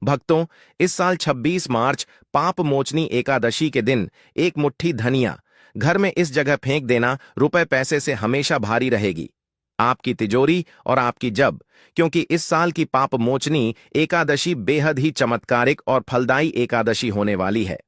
भक्तों, इस साल 26 मार्च पाप मोचनी एकादशी के दिन एक मुट्ठी धनिया घर में इस जगह फेंक देना रुपए पैसे से हमेशा भारी रहेगी आपकी तिजोरी और आपकी जब, क्योंकि इस साल की पाप मोचनी एकादशी बेहद ही चमत्कारिक और फलदायी एकादशी होने वाली है।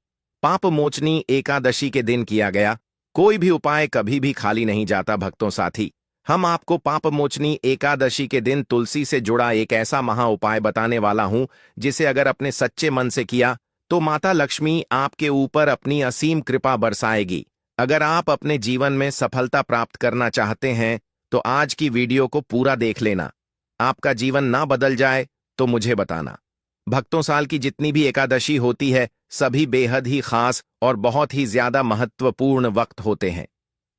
पाप मोचनी एकादशी के दिन किया गया कोई भी उपाय कभी भी खाली नहीं जाता। भक्तों साथी, हम आपको पाप मोचनी एकादशी के दिन तुलसी से जुड़ा एक ऐसा महा उपाय बताने वाला हूं जिसे अगर अपने सच्चे मन से किया तो माता लक्ष्मी आपके ऊपर अपनी असीम कृपा बरसाएगी। अगर आप अपने जीवन में सफलता प्राप्त करना चाहते हैं तो आज की वीडियो को पूरा देख लेना। आपका जीवन ना बदल जाए तो मुझे बताना। भक्तों, साल की जितनी भी एकादशी होती है सभी बेहद ही खास और बहुत ही ज्यादा महत्वपूर्ण वक्त होते हैं।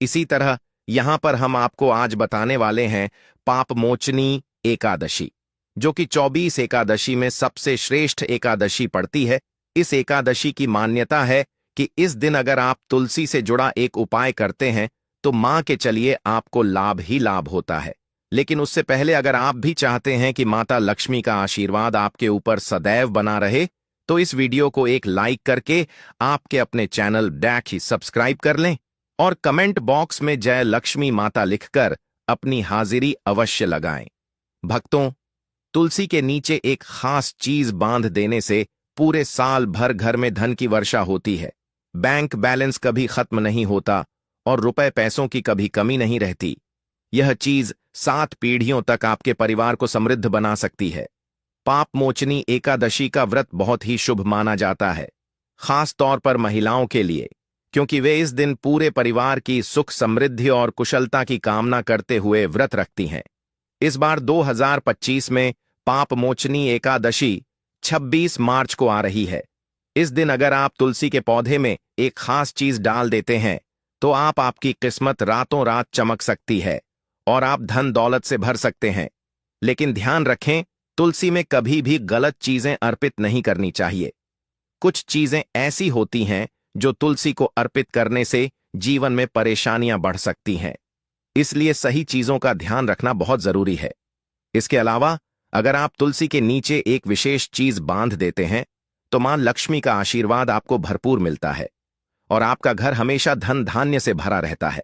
इसी तरह यहां पर हम आपको आज बताने वाले हैं पाप मोचनी एकादशी, जो कि 24 एकादशी में सबसे श्रेष्ठ एकादशी पड़ती है। इस एकादशी की मान्यता है कि इस दिन अगर आप तुलसी से जुड़ा एक उपाय करते हैं तो मां के चलिए आपको लाभ ही लाभ होता है। लेकिन उससे पहले अगर आप भी चाहते हैं कि माता लक्ष्मी का आशीर्वाद आपके ऊपर सदैव बना रहे तो इस वीडियो को एक लाइक करके आपके अपने चैनल डैक ही सब्सक्राइब कर लें और कमेंट बॉक्स में जय लक्ष्मी माता लिखकर अपनी हाजिरी अवश्य लगाएं। भक्तों, तुलसी के नीचे एक खास चीज बांध देने से पूरे साल भर घर में धन की वर्षा होती है। बैंक बैलेंस कभी खत्म नहीं होता और रुपए पैसों की कभी कमी नहीं रहती। यह चीज 7 पीढ़ियों तक आपके परिवार को समृद्ध बना सकती है। पाप मोचनी एकादशी का व्रत बहुत ही शुभ माना जाता है, खास तौर पर महिलाओं के लिए, क्योंकि वे इस दिन पूरे परिवार की सुख समृद्धि और कुशलता की कामना करते हुए व्रत रखती हैं। इस बार 2025 में पाप मोचनी एकादशी 26 मार्च को आ रही है। इस दिन अगर आप तुलसी के पौधे में एक खास चीज डाल देते हैं तो आपकी किस्मत रातों रात चमक सकती है और आप धन दौलत से भर सकते हैं। लेकिन ध्यान रखें, तुलसी में कभी भी गलत चीजें अर्पित नहीं करनी चाहिए। कुछ चीजें ऐसी होती हैं जो तुलसी को अर्पित करने से जीवन में परेशानियां बढ़ सकती हैं, इसलिए सही चीजों का ध्यान रखना बहुत जरूरी है। इसके अलावा अगर आप तुलसी के नीचे एक विशेष चीज बांध देते हैं तो मां लक्ष्मी का आशीर्वाद आपको भरपूर मिलता है और आपका घर हमेशा धन धान्य से भरा रहता है।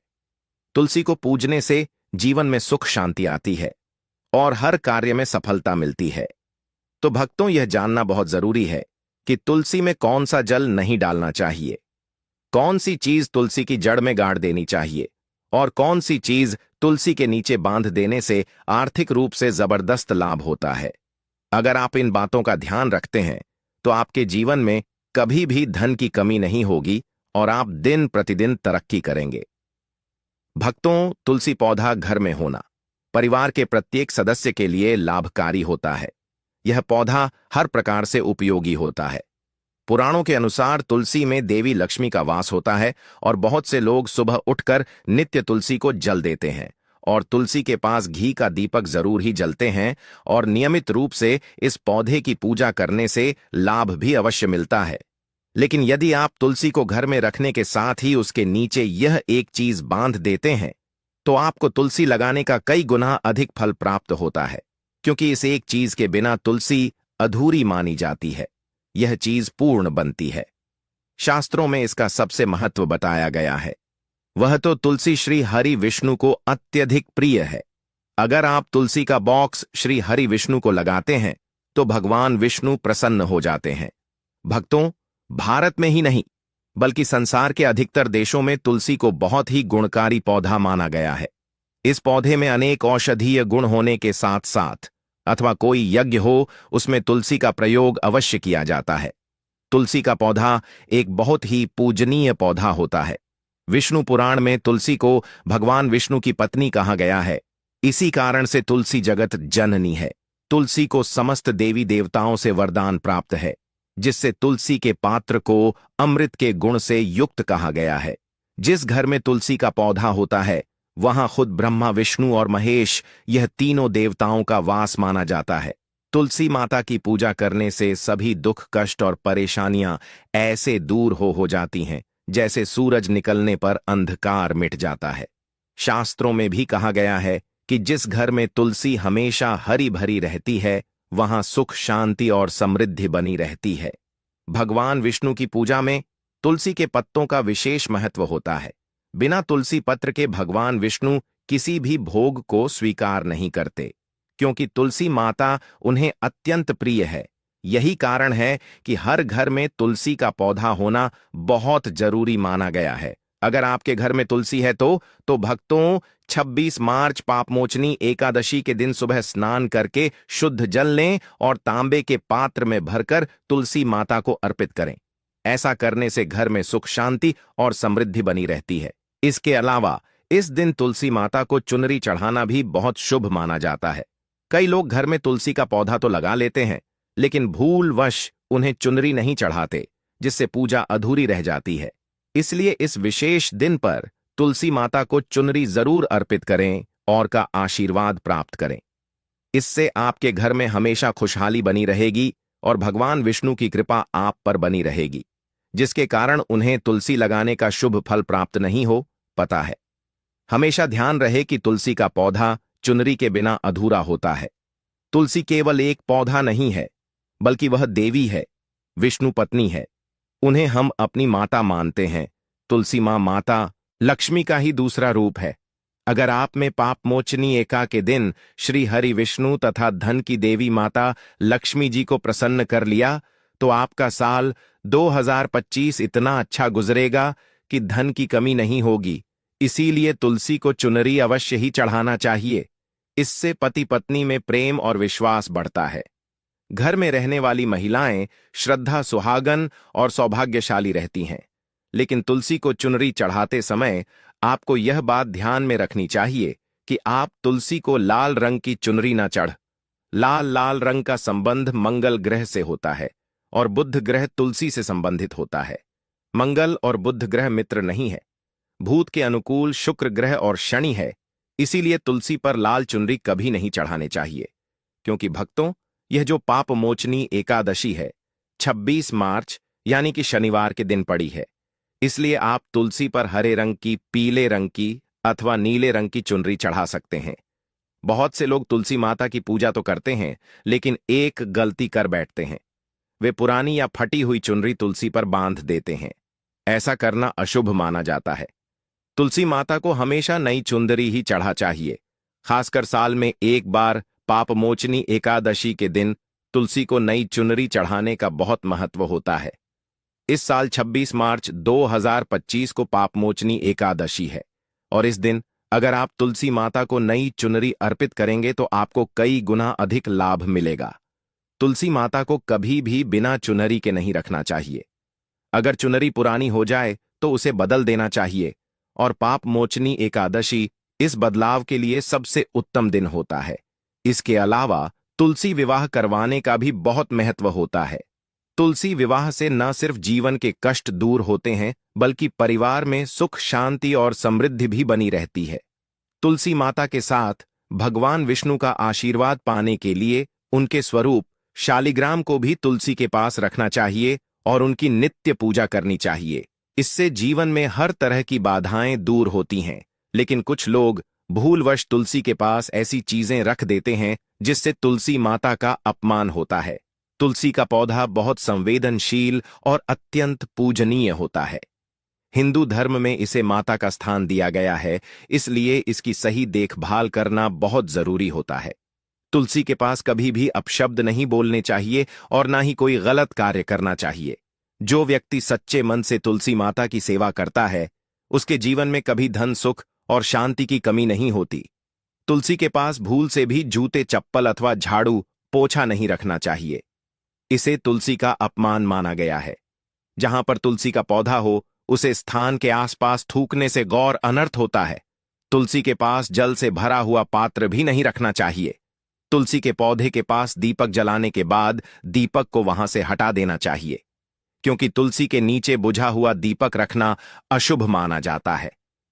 तुलसी को पूजने से जीवन में सुख शांति आती है और हर कार्य में सफलता मिलती है। तो भक्तों, यह जानना बहुत जरूरी है कि तुलसी में कौन सा जल नहीं डालना चाहिए, कौन सी चीज तुलसी की जड़ में गाड़ देनी चाहिए और कौन सी चीज तुलसी के नीचे बांध देने से आर्थिक रूप से जबरदस्त लाभ होता है। अगर आप इन बातों का ध्यान रखते हैं तो आपके जीवन में कभी भी धन की कमी नहीं होगी और आप दिन प्रतिदिन तरक्की करेंगे। भक्तों, तुलसी पौधा घर में होना परिवार के प्रत्येक सदस्य के लिए लाभकारी होता है। यह पौधा हर प्रकार से उपयोगी होता है। पुराणों के अनुसार तुलसी में देवी लक्ष्मी का वास होता है और बहुत से लोग सुबह उठकर नित्य तुलसी को जल देते हैं और तुलसी के पास घी का दीपक जरूर ही जलते हैं और नियमित रूप से इस पौधे की पूजा करने से लाभ भी अवश्य मिलता है। लेकिन यदि आप तुलसी को घर में रखने के साथ ही उसके नीचे यह एक चीज बांध देते हैं तो आपको तुलसी लगाने का कई गुना अधिक फल प्राप्त होता है, क्योंकि इस एक चीज के बिना तुलसी अधूरी मानी जाती है। यह चीज पूर्ण बनती है। शास्त्रों में इसका सबसे महत्व बताया गया है। वह तो तुलसी श्री हरि विष्णु को अत्यधिक प्रिय है। अगर आप तुलसी का बॉक्स श्री हरि विष्णु को लगाते हैं तो भगवान विष्णु प्रसन्न हो जाते हैं। भक्तों, भारत में ही नहीं बल्कि संसार के अधिकतर देशों में तुलसी को बहुत ही गुणकारी पौधा माना गया है। इस पौधे में अनेक औषधीय गुण होने के साथ साथ अथवा कोई यज्ञ हो उसमें तुलसी का प्रयोग अवश्य किया जाता है। तुलसी का पौधा एक बहुत ही पूजनीय पौधा होता है। विष्णु पुराण में तुलसी को भगवान विष्णु की पत्नी कहा गया है। इसी कारण से तुलसी जगत जननी है। तुलसी को समस्त देवी देवताओं से वरदान प्राप्त है, जिससे तुलसी के पात्र को अमृत के गुण से युक्त कहा गया है। जिस घर में तुलसी का पौधा होता है वहां खुद ब्रह्मा, विष्णु और महेश, यह तीनों देवताओं का वास माना जाता है। तुलसी माता की पूजा करने से सभी दुख, कष्ट और परेशानियां ऐसे दूर हो जाती हैं जैसे सूरज निकलने पर अंधकार मिट जाता है। शास्त्रों में भी कहा गया है कि जिस घर में तुलसी हमेशा हरी भरी रहती है वहां सुख, शांति और समृद्धि बनी रहती है। भगवान विष्णु की पूजा में तुलसी के पत्तों का विशेष महत्व होता है। बिना तुलसी पत्र के भगवान विष्णु किसी भी भोग को स्वीकार नहीं करते, क्योंकि तुलसी माता उन्हें अत्यंत प्रिय है। यही कारण है कि हर घर में तुलसी का पौधा होना बहुत जरूरी माना गया है। अगर आपके घर में तुलसी है तो भक्तों 26 मार्च पापमोचनी एकादशी के दिन सुबह स्नान करके शुद्ध जल लें और तांबे के पात्र में भरकर तुलसी माता को अर्पित करें। ऐसा करने से घर में सुख, शांति और समृद्धि बनी रहती है। इसके अलावा इस दिन तुलसी माता को चुनरी चढ़ाना भी बहुत शुभ माना जाता है। कई लोग घर में तुलसी का पौधा तो लगा लेते हैं, लेकिन भूलवश उन्हें चुनरी नहीं चढ़ाते, जिससे पूजा अधूरी रह जाती है। इसलिए इस विशेष दिन पर तुलसी माता को चुनरी जरूर अर्पित करें और का आशीर्वाद प्राप्त करें। इससे आपके घर में हमेशा खुशहाली बनी रहेगी और भगवान विष्णु की कृपा आप पर बनी रहेगी, जिसके कारण उन्हें तुलसी लगाने का शुभ फल प्राप्त नहीं हो पता है। हमेशा ध्यान रहे कि तुलसी का पौधा चुनरी के बिना अधूरा होता है। तुलसी केवल एक पौधा नहीं है, बल्कि वह देवी है, विष्णु पत्नी है। उन्हें हम अपनी माता मानते हैं। तुलसी माता लक्ष्मी का ही दूसरा रूप है। अगर आप में पापमोचनी एका के दिन श्री हरि विष्णु तथा धन की देवी माता लक्ष्मी जी को प्रसन्न कर लिया, तो आपका साल 2025 इतना अच्छा गुजरेगा कि धन की कमी नहीं होगी। इसीलिए तुलसी को चुनरी अवश्य ही चढ़ाना चाहिए। इससे पति पत्नी में प्रेम और विश्वास बढ़ता है। घर में रहने वाली महिलाएं श्रद्धा, सुहागन और सौभाग्यशाली रहती हैं। लेकिन तुलसी को चुनरी चढ़ाते समय आपको यह बात ध्यान में रखनी चाहिए कि आप तुलसी को लाल रंग की चुनरी न चढ़। लाल रंग का संबंध मंगल ग्रह से होता है और बुध ग्रह तुलसी से संबंधित होता है। मंगल और बुध ग्रह मित्र नहीं है। भूत के अनुकूल शुक्र ग्रह और शनि है। इसीलिए तुलसी पर लाल चुनरी कभी नहीं चढ़ाने चाहिए। क्योंकि भक्तों, यह जो पापमोचनी एकादशी है 26 मार्च यानी कि शनिवार के दिन पड़ी है। इसलिए आप तुलसी पर हरे रंग की, पीले रंग की अथवा नीले रंग की चुनरी चढ़ा सकते हैं। बहुत से लोग तुलसी माता की पूजा तो करते हैं, लेकिन एक गलती कर बैठते हैं। वे पुरानी या फटी हुई चुनरी तुलसी पर बांध देते हैं। ऐसा करना अशुभ माना जाता है। तुलसी माता को हमेशा नई चुंदरी ही चढ़ा चाहिए। खासकर साल में एक बार पापमोचनी एकादशी के दिन तुलसी को नई चुनरी चढ़ाने का बहुत महत्व होता है। इस साल 26 मार्च 2025 को पापमोचनी एकादशी है और इस दिन अगर आप तुलसी माता को नई चुनरी अर्पित करेंगे तो आपको कई गुना अधिक लाभ मिलेगा। तुलसी माता को कभी भी बिना चुनरी के नहीं रखना चाहिए। अगर चुनरी पुरानी हो जाए तो उसे बदल देना चाहिए और पापमोचनी एकादशी इस बदलाव के लिए सबसे उत्तम दिन होता है। इसके अलावा तुलसी विवाह करवाने का भी बहुत महत्व होता है। तुलसी विवाह से न सिर्फ जीवन के कष्ट दूर होते हैं, बल्कि परिवार में सुख, शांति और समृद्धि भी बनी रहती है। तुलसी माता के साथ भगवान विष्णु का आशीर्वाद पाने के लिए उनके स्वरूप शालिग्राम को भी तुलसी के पास रखना चाहिए और उनकी नित्य पूजा करनी चाहिए। इससे जीवन में हर तरह की बाधाएं दूर होती हैं। लेकिन कुछ लोग भूलवश तुलसी के पास ऐसी चीजें रख देते हैं जिससे तुलसी माता का अपमान होता है। तुलसी का पौधा बहुत संवेदनशील और अत्यंत पूजनीय होता है। हिंदू धर्म में इसे माता का स्थान दिया गया है, इसलिए इसकी सही देखभाल करना बहुत जरूरी होता है। तुलसी के पास कभी भी अपशब्द नहीं बोलने चाहिए और ना ही कोई गलत कार्य करना चाहिए। जो व्यक्ति सच्चे मन से तुलसी माता की सेवा करता है, उसके जीवन में कभी धन, सुख और शांति की कमी नहीं होती। तुलसी के पास भूल से भी जूते, चप्पल अथवा झाड़ू, पोछा नहीं रखना चाहिए। इसे तुलसी का अपमान माना गया है। जहां पर तुलसी का पौधा हो, उसे स्थान के आसपास थूकने से गौर अनर्थ होता है। तुलसी के पास जल से भरा हुआ पात्र भी नहीं रखना चाहिए। तुलसी के पौधे के पास दीपक जलाने के बाद दीपक को वहां से हटा देना चाहिए, क्योंकि तुलसी के नीचे बुझा हुआ दीपक रखना अशुभ माना जाता है।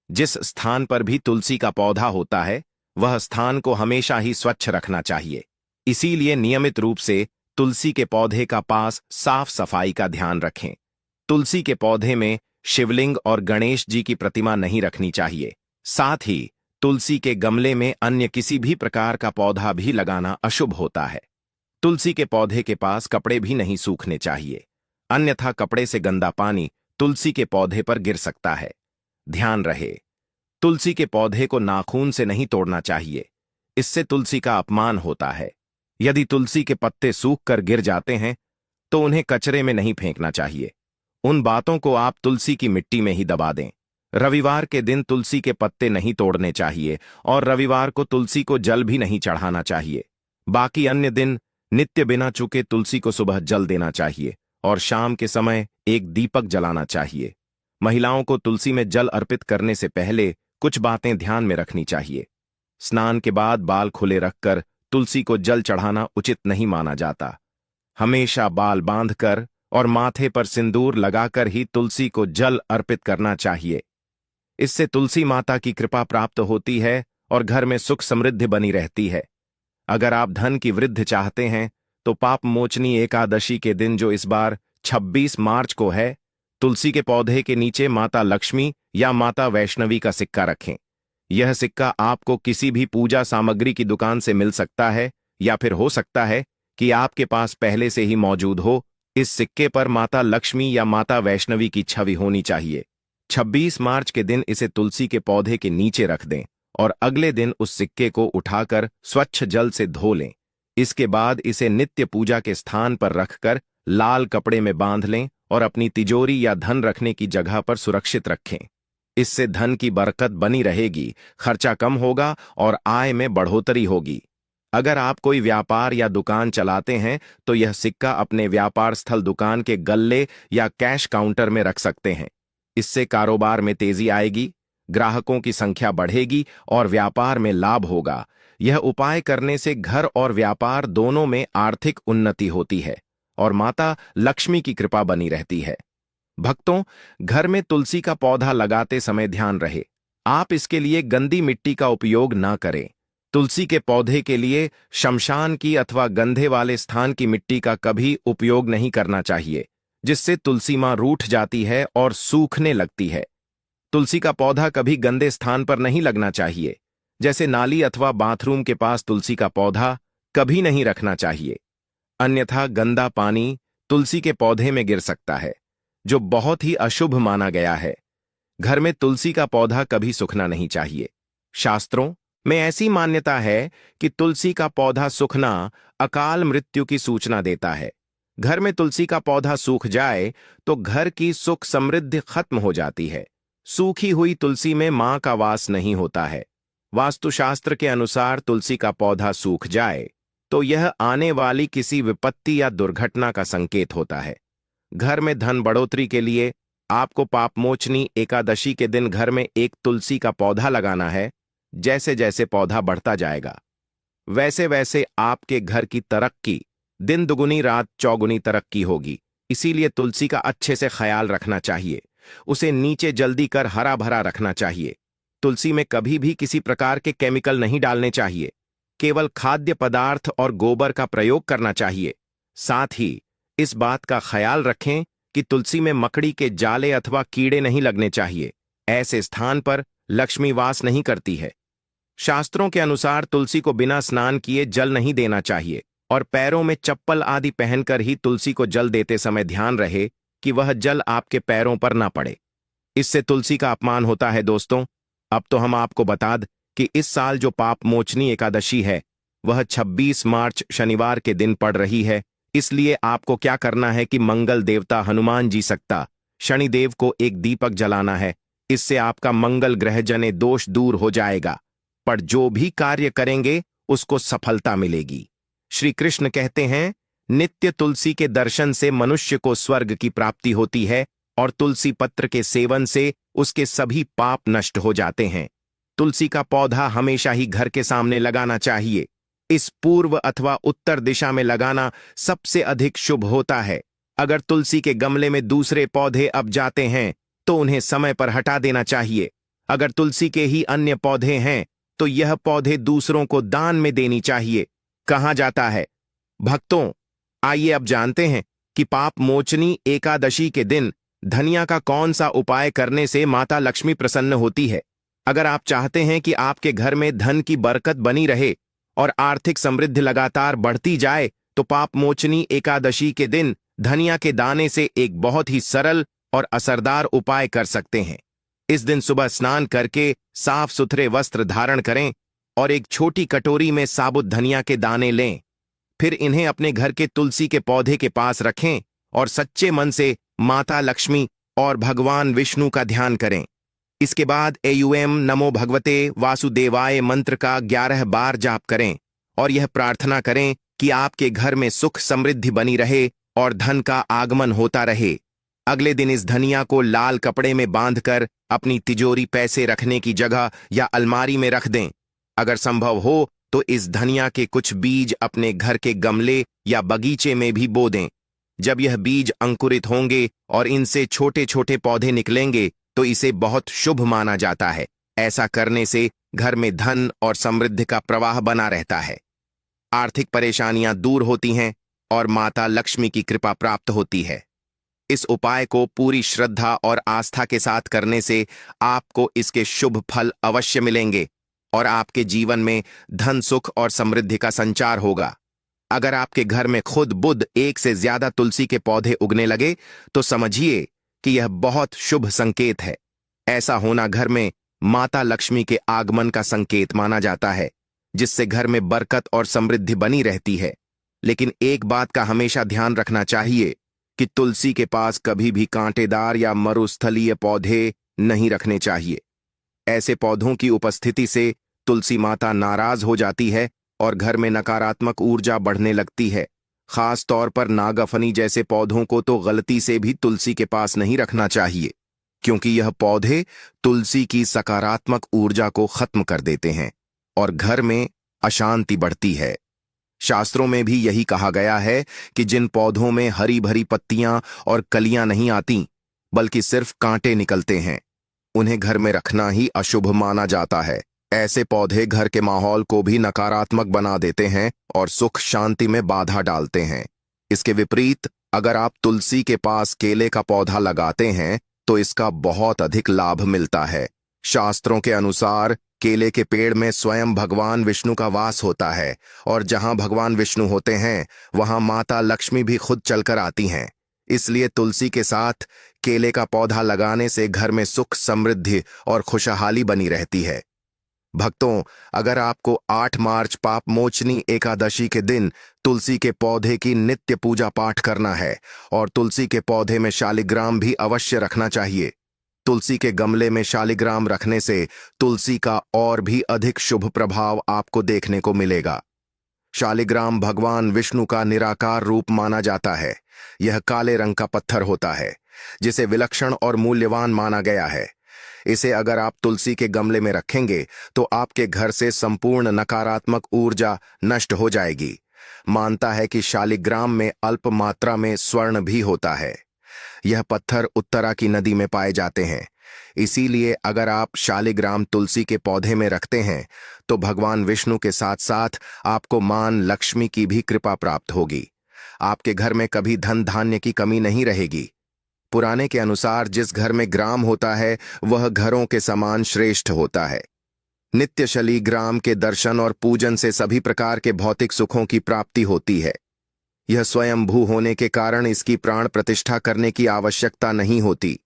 जिस स्थान पर भी तुलसी का पौधा होता है, वह स्थान को हमेशा ही स्वच्छ रखना चाहिए। इसीलिए नियमित रूप से तुलसी के पौधे का पास साफ सफाई का ध्यान रखें। तुलसी के पौधे में शिवलिंग और गणेश जी की प्रतिमा नहीं रखनी चाहिए। साथ ही तुलसी के गमले में अन्य किसी भी प्रकार का पौधा भी लगाना अशुभ होता है। तुलसी के पौधे के पास कपड़े भी नहीं सूखने चाहिए, अन्यथा कपड़े से गंदा पानी तुलसी के पौधे पर गिर सकता है। ध्यान रहे, तुलसी के पौधे को नाखून से नहीं तोड़ना चाहिए, इससे तुलसी का अपमान होता है। यदि तुलसी के पत्ते सूख कर गिर जाते हैं तो उन्हें कचरे में नहीं फेंकना चाहिए, उन बातों को आप तुलसी की मिट्टी में ही दबा दें। रविवार के दिन तुलसी के पत्ते नहीं तोड़ने चाहिए और रविवार को तुलसी को जल भी नहीं चढ़ाना चाहिए। बाकी अन्य दिन नित्य बिना चूके तुलसी को सुबह जल देना चाहिए और शाम के समय एक दीपक जलाना चाहिए। महिलाओं को तुलसी में जल अर्पित करने से पहले कुछ बातें ध्यान में रखनी चाहिए। स्नान के बाद बाल खुले रखकर तुलसी को जल चढ़ाना उचित नहीं माना जाता। हमेशा बाल बांधकर और माथे पर सिंदूर लगाकर ही तुलसी को जल अर्पित करना चाहिए। इससे तुलसी माता की कृपा प्राप्त होती है और घर में सुख समृद्धि बनी रहती है। अगर आप धन की वृद्धि चाहते हैं तो पाप मोचनी एकादशी के दिन, जो इस बार 26 मार्च को है, तुलसी के पौधे के नीचे माता लक्ष्मी या माता वैष्णवी का सिक्का रखें। यह सिक्का आपको किसी भी पूजा सामग्री की दुकान से मिल सकता है या फिर हो सकता है कि आपके पास पहले से ही मौजूद हो। इस सिक्के पर माता लक्ष्मी या माता वैष्णवी की छवि होनी चाहिए। 26 मार्च के दिन इसे तुलसी के पौधे के नीचे रख दें और अगले दिन उस सिक्के को उठाकर स्वच्छ जल से धो लें। इसके बाद इसे नित्य पूजा के स्थान पर रखकर लाल कपड़े में बांध लें और अपनी तिजोरी या धन रखने की जगह पर सुरक्षित रखें। इससे धन की बरकत बनी रहेगी, खर्चा कम होगा और आय में बढ़ोतरी होगी। अगर आप कोई व्यापार या दुकान चलाते हैं तो यह सिक्का अपने व्यापार स्थल, दुकान के गल्ले या कैश काउंटर में रख सकते हैं। इससे कारोबार में तेजी आएगी, ग्राहकों की संख्या बढ़ेगी और व्यापार में लाभ होगा। यह उपाय करने से घर और व्यापार दोनों में आर्थिक उन्नति होती है और माता लक्ष्मी की कृपा बनी रहती है। भक्तों, घर में तुलसी का पौधा लगाते समय ध्यान रहे, आप इसके लिए गंदी मिट्टी का उपयोग ना करें। तुलसी के पौधे के लिए शमशान की अथवा गंधे वाले स्थान की मिट्टी का कभी उपयोग नहीं करना चाहिए, जिससे तुलसी मां रूठ जाती है और सूखने लगती है। तुलसी का पौधा कभी गंदे स्थान पर नहीं लगना चाहिए, जैसे नाली अथवा बाथरूम के पास तुलसी का पौधा कभी नहीं रखना चाहिए, अन्यथा गंदा पानी तुलसी के पौधे में गिर सकता है, जो बहुत ही अशुभ माना गया है। घर में तुलसी का पौधा कभी सूखना नहीं चाहिए। शास्त्रों में ऐसी मान्यता है कि तुलसी का पौधा सूखना अकाल मृत्यु की सूचना देता है। घर में तुलसी का पौधा सूख जाए तो घर की सुख समृद्धि खत्म हो जाती है। सूखी हुई तुलसी में मां का वास नहीं होता है। वास्तुशास्त्र के अनुसार तुलसी का पौधा सूख जाए तो यह आने वाली किसी विपत्ति या दुर्घटना का संकेत होता है। घर में धन बढ़ोतरी के लिए आपको पापमोचनी एकादशी के दिन घर में एक तुलसी का पौधा लगाना है। जैसे जैसे पौधा बढ़ता जाएगा वैसे वैसे आपके घर की तरक्की, दिन दुगुनी रात चौगुनी तरक्की होगी। इसीलिए तुलसी का अच्छे से ख्याल रखना चाहिए, उसे नीचे जल्दी कर हरा भरा रखना चाहिए। तुलसी में कभी भी किसी प्रकार के केमिकल नहीं डालने चाहिए, केवल खाद्य पदार्थ और गोबर का प्रयोग करना चाहिए। साथ ही इस बात का ख्याल रखें कि तुलसी में मकड़ी के जाले अथवा कीड़े नहीं लगने चाहिए, ऐसे स्थान पर लक्ष्मी वास नहीं करती है। शास्त्रों के अनुसार तुलसी को बिना स्नान किए जल नहीं देना चाहिए और पैरों में चप्पल आदि पहनकर ही तुलसी को जल देते समय ध्यान रहे कि वह जल आपके पैरों पर ना पड़े, इससे तुलसी का अपमान होता है। दोस्तों, अब तो हम आपको बता दें कि इस साल जो पाप मोचनी एकादशी है वह 26 मार्च शनिवार के दिन पड़ रही है। इसलिए आपको क्या करना है कि मंगल देवता हनुमान जी सकता शनिदेव को एक दीपक जलाना है। इससे आपका मंगल ग्रह जने दोष दूर हो जाएगा, पर जो भी कार्य करेंगे उसको सफलता मिलेगी। श्री कृष्ण कहते हैं, नित्य तुलसी के दर्शन से मनुष्य को स्वर्ग की प्राप्ति होती है और तुलसी पत्र के सेवन से उसके सभी पाप नष्ट हो जाते हैं। तुलसी का पौधा हमेशा ही घर के सामने लगाना चाहिए। इस पूर्व अथवा उत्तर दिशा में लगाना सबसे अधिक शुभ होता है। अगर तुलसी के गमले में दूसरे पौधे अब जाते हैं तो उन्हें समय पर हटा देना चाहिए। अगर तुलसी के ही अन्य पौधे हैं तो यह पौधे दूसरों को दान में देनी चाहिए। कहा जाता है। भक्तों, आइए अब जानते हैं कि पाप मोचनी एकादशी के दिन धनिया का कौन सा उपाय करने से माता लक्ष्मी प्रसन्न होती है। अगर आप चाहते हैं कि आपके घर में धन की बरकत बनी रहे और आर्थिक समृद्धि लगातार बढ़ती जाए तो पाप मोचनी एकादशी के दिन धनिया के दाने से एक बहुत ही सरल और असरदार उपाय कर सकते हैं। इस दिन सुबह स्नान करके साफ सुथरे वस्त्र धारण करें और एक छोटी कटोरी में साबुत धनिया के दाने लें। फिर इन्हें अपने घर के तुलसी के पौधे के पास रखें और सच्चे मन से माता लक्ष्मी और भगवान विष्णु का ध्यान करें। इसके बाद एयूएम नमो भगवते वासुदेवाय मंत्र का 11 बार जाप करें और यह प्रार्थना करें कि आपके घर में सुख समृद्धि बनी रहे और धन का आगमन होता रहे। अगले दिन इस धनिया को लाल कपड़े में बांधकर अपनी तिजोरी पैसे रखने की जगह या अलमारी में रख दें। अगर संभव हो तो इस धनिया के कुछ बीज अपने घर के गमले या बगीचे में भी बो दें। जब यह बीज अंकुरित होंगे और इनसे छोटे छोटे पौधे निकलेंगे तो इसे बहुत शुभ माना जाता है। ऐसा करने से घर में धन और समृद्धि का प्रवाह बना रहता है, आर्थिक परेशानियां दूर होती हैं और माता लक्ष्मी की कृपा प्राप्त होती है। इस उपाय को पूरी श्रद्धा और आस्था के साथ करने से आपको इसके शुभ फल अवश्य मिलेंगे और आपके जीवन में धन सुख और समृद्धि का संचार होगा। अगर आपके घर में खुद बुध एक से ज्यादा तुलसी के पौधे उगने लगे तो समझिए कि यह बहुत शुभ संकेत है। ऐसा होना घर में माता लक्ष्मी के आगमन का संकेत माना जाता है, जिससे घर में बरकत और समृद्धि बनी रहती है। लेकिन एक बात का हमेशा ध्यान रखना चाहिए कि तुलसी के पास कभी भी कांटेदार या मरुस्थलीय पौधे नहीं रखने चाहिए। ऐसे पौधों की उपस्थिति से तुलसी माता नाराज हो जाती है और घर में नकारात्मक ऊर्जा बढ़ने लगती है। खास तौर पर नागफनी जैसे पौधों को तो गलती से भी तुलसी के पास नहीं रखना चाहिए, क्योंकि यह पौधे तुलसी की सकारात्मक ऊर्जा को खत्म कर देते हैं और घर में अशांति बढ़ती है। शास्त्रों में भी यही कहा गया है कि जिन पौधों में हरी भरी पत्तियां और कलियां नहीं आती बल्कि सिर्फ कांटे निकलते हैं, उन्हें घर में रखना ही अशुभ माना जाता है। ऐसे पौधे घर के माहौल को भी नकारात्मक बना देते हैं और सुख शांति में बाधा डालते हैं। इसके विपरीत अगर आप तुलसी के पास केले का पौधा लगाते हैं तो इसका बहुत अधिक लाभ मिलता है। शास्त्रों के अनुसार केले के पेड़ में स्वयं भगवान विष्णु का वास होता है और जहां भगवान विष्णु होते हैं वहां माता लक्ष्मी भी खुद चलकर आती हैं। इसलिए तुलसी के साथ केले का पौधा लगाने से घर में सुख समृद्धि और खुशहाली बनी रहती है। भक्तों, अगर आपको 8 मार्च पाप मोचनी एकादशी के दिन तुलसी के पौधे की नित्य पूजा पाठ करना है और तुलसी के पौधे में शालिग्राम भी अवश्य रखना चाहिए। तुलसी के गमले में शालिग्राम रखने से तुलसी का और भी अधिक शुभ प्रभाव आपको देखने को मिलेगा। शालिग्राम भगवान विष्णु का निराकार रूप माना जाता है। यह काले रंग का पत्थर होता है जिसे विलक्षण और मूल्यवान माना गया है। इसे अगर आप तुलसी के गमले में रखेंगे तो आपके घर से संपूर्ण नकारात्मक ऊर्जा नष्ट हो जाएगी। मानता है कि शालिग्राम में अल्प मात्रा में स्वर्ण भी होता है। यह पत्थर उत्तरा की नदी में पाए जाते हैं। इसीलिए अगर आप शालिग्राम तुलसी के पौधे में रखते हैं तो भगवान विष्णु के साथ साथ आपको मां लक्ष्मी की भी कृपा प्राप्त होगी। आपके घर में कभी धन धान्य की कमी नहीं रहेगी। पुराने के अनुसार जिस घर में ग्राम होता है वह घरों के समान श्रेष्ठ होता है। नित्य शालिग्राम के दर्शन और पूजन से सभी प्रकार के भौतिक सुखों की प्राप्ति होती है। यह स्वयंभू होने के कारण इसकी प्राण प्रतिष्ठा करने की आवश्यकता नहीं होती।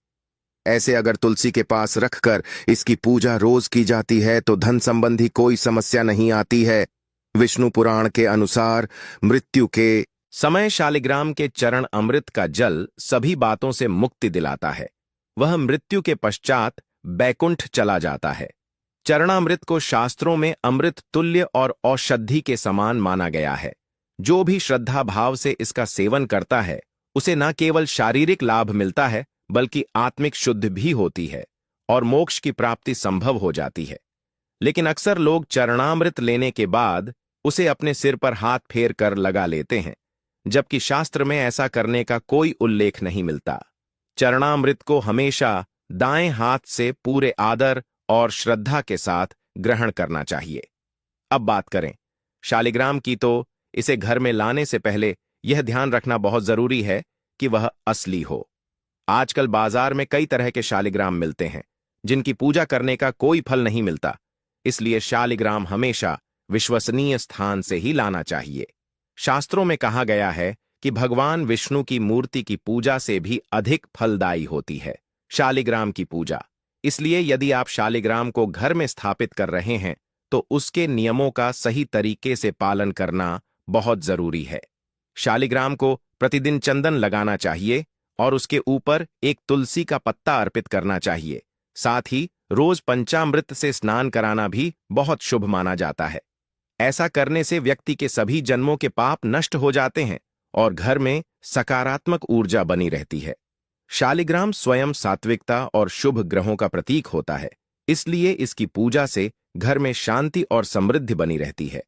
ऐसे अगर तुलसी के पास रखकर इसकी पूजा रोज की जाती है तो धन संबंधी कोई समस्या नहीं आती है। विष्णु पुराण के अनुसार मृत्यु के समय शालिग्राम के चरण अमृत का जल सभी बातों से मुक्ति दिलाता है। वह मृत्यु के पश्चात बैकुंठ चला जाता है। चरणामृत को शास्त्रों में अमृत तुल्य और औषधि के समान माना गया है। जो भी श्रद्धा भाव से इसका सेवन करता है उसे न केवल शारीरिक लाभ मिलता है बल्कि आत्मिक शुद्धि भी होती है और मोक्ष की प्राप्ति संभव हो जाती है। लेकिन अक्सर लोग चरणामृत लेने के बाद उसे अपने सिर पर हाथ फेर कर लगा लेते हैं, जबकि शास्त्र में ऐसा करने का कोई उल्लेख नहीं मिलता। चरणामृत को हमेशा दाएं हाथ से पूरे आदर और श्रद्धा के साथ ग्रहण करना चाहिए। अब बात करें शालिग्राम की, तो इसे घर में लाने से पहले यह ध्यान रखना बहुत जरूरी है कि वह असली हो। आजकल बाजार में कई तरह के शालिग्राम मिलते हैं जिनकी पूजा करने का कोई फल नहीं मिलता। इसलिए शालिग्राम हमेशा विश्वसनीय स्थान से ही लाना चाहिए। शास्त्रों में कहा गया है कि भगवान विष्णु की मूर्ति की पूजा से भी अधिक फलदायी होती है शालिग्राम की पूजा। इसलिए यदि आप शालिग्राम को घर में स्थापित कर रहे हैं तो उसके नियमों का सही तरीके से पालन करना बहुत जरूरी है। शालिग्राम को प्रतिदिन चंदन लगाना चाहिए और उसके ऊपर एक तुलसी का पत्ता अर्पित करना चाहिए। साथ ही रोज पंचामृत से स्नान कराना भी बहुत शुभ माना जाता है। ऐसा करने से व्यक्ति के सभी जन्मों के पाप नष्ट हो जाते हैं और घर में सकारात्मक ऊर्जा बनी रहती है। शालिग्राम स्वयं सात्विकता और शुभ ग्रहों का प्रतीक होता है, इसलिए इसकी पूजा से घर में शांति और समृद्धि बनी रहती है।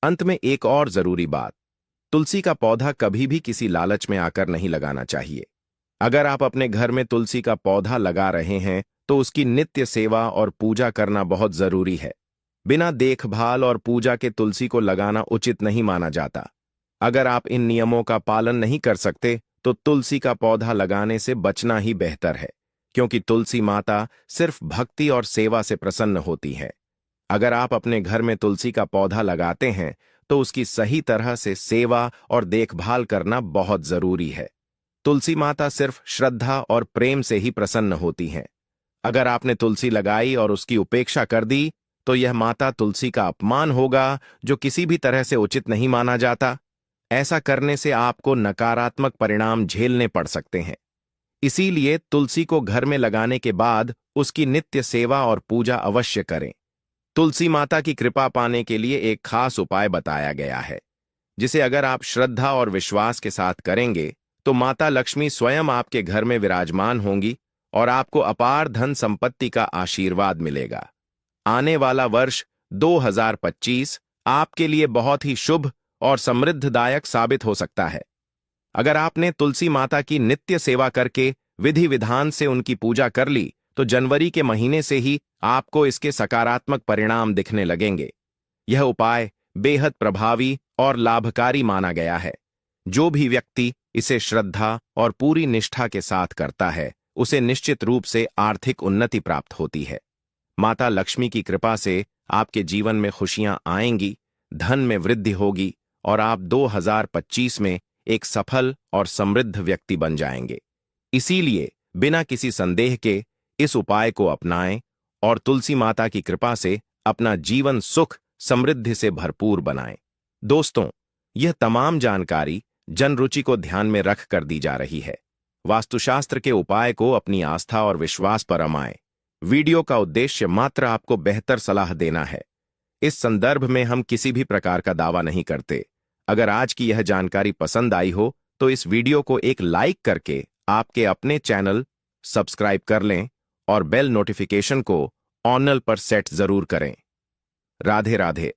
अंत में एक और जरूरी बात, तुलसी का पौधा कभी भी किसी लालच में आकर नहीं लगाना चाहिए। अगर आप अपने घर में तुलसी का पौधा लगा रहे हैं तो उसकी नित्य सेवा और पूजा करना बहुत जरूरी है। बिना देखभाल और पूजा के तुलसी को लगाना उचित नहीं माना जाता। अगर आप इन नियमों का पालन नहीं कर सकते तो तुलसी का पौधा लगाने से बचना ही बेहतर है, क्योंकि तुलसी माता सिर्फ भक्ति और सेवा से प्रसन्न होती है। अगर आप अपने घर में तुलसी का पौधा लगाते हैं तो उसकी सही तरह से सेवा और देखभाल करना बहुत जरूरी है। तुलसी माता सिर्फ श्रद्धा और प्रेम से ही प्रसन्न होती हैं। अगर आपने तुलसी लगाई और उसकी उपेक्षा कर दी तो यह माता तुलसी का अपमान होगा, जो किसी भी तरह से उचित नहीं माना जाता। ऐसा करने से आपको नकारात्मक परिणाम झेलने पड़ सकते हैं। इसीलिए तुलसी को घर में लगाने के बाद उसकी नित्य सेवा और पूजा अवश्य करें। तुलसी माता की कृपा पाने के लिए एक खास उपाय बताया गया है, जिसे अगर आप श्रद्धा और विश्वास के साथ करेंगे तो माता लक्ष्मी स्वयं आपके घर में विराजमान होंगी और आपको अपार धन संपत्ति का आशीर्वाद मिलेगा। आने वाला वर्ष 2025 आपके लिए बहुत ही शुभ और समृद्धदायक साबित हो सकता है। अगर आपने तुलसी माता की नित्य सेवा करके विधि विधान से उनकी पूजा कर ली तो जनवरी के महीने से ही आपको इसके सकारात्मक परिणाम दिखने लगेंगे। यह उपाय बेहद प्रभावी और लाभकारी माना गया है। जो भी व्यक्ति इसे श्रद्धा और पूरी निष्ठा के साथ करता है उसे निश्चित रूप से आर्थिक उन्नति प्राप्त होती है। माता लक्ष्मी की कृपा से आपके जीवन में खुशियां आएंगी, धन में वृद्धि होगी और आप 2025 में एक सफल और समृद्ध व्यक्ति बन जाएंगे। इसीलिए बिना किसी संदेह के इस उपाय को अपनाएं और तुलसी माता की कृपा से अपना जीवन सुख समृद्धि से भरपूर बनाएं। दोस्तों, यह तमाम जानकारी जन रुचि को ध्यान में रख कर दी जा रही है। वास्तुशास्त्र के उपाय को अपनी आस्था और विश्वास पर आजमाएं। वीडियो का उद्देश्य मात्र आपको बेहतर सलाह देना है। इस संदर्भ में हम किसी भी प्रकार का दावा नहीं करते। अगर आज की यह जानकारी पसंद आई हो तो इस वीडियो को एक लाइक करके आपके अपने चैनल सब्सक्राइब कर लें और बेल नोटिफिकेशन को ऑल पर सेट जरूर करें। राधे राधे।